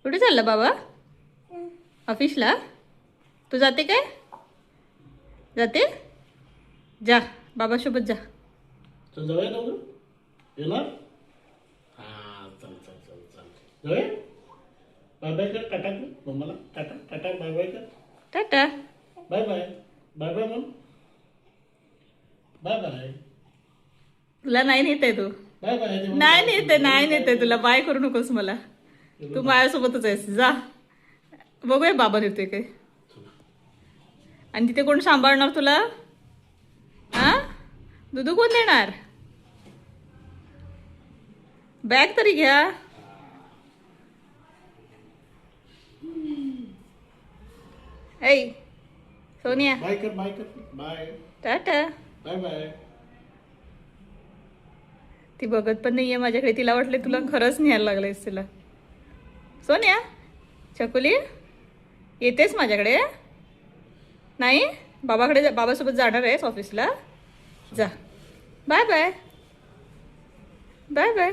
कुठे चालला बाबा? ऑफिसला? तू जाते काय? जाते? जा बाबासोबत जा. चल जाऊया ना येणार. हां चल चल चल चल जाऊया. बाय बाय कर. टाटा कर मम्माला. टाटा टाटा बाय बाय कर. Tata. Bye bye. Bye bye म्हण. Bye bye. तुला नाही नेते तू. Bye bye. नाही नेते तुला. बाय करू नकोस मला. तू माझ्यासोबतच आहेस. जा बघूया बाबा नेते काय. आणि तिथे कोण सांभाळणार तुला? हा दुधू कोण देणार? बॅग तरी घ्या. ऐ सोनिया बाय कर. बाय कर. Bye tata. Bye bye. ती बघत पण नाहीये माझ्याकडे. तिला वाटले तुला खरंच न्यायला लागलंयस तिला. सोनिया चकुली येतेस माझ्याकडे? नाही बाबाकडे. बाबासोबत जाणार आहेस ऑफिसला? जा. Bye bye. Bye bye.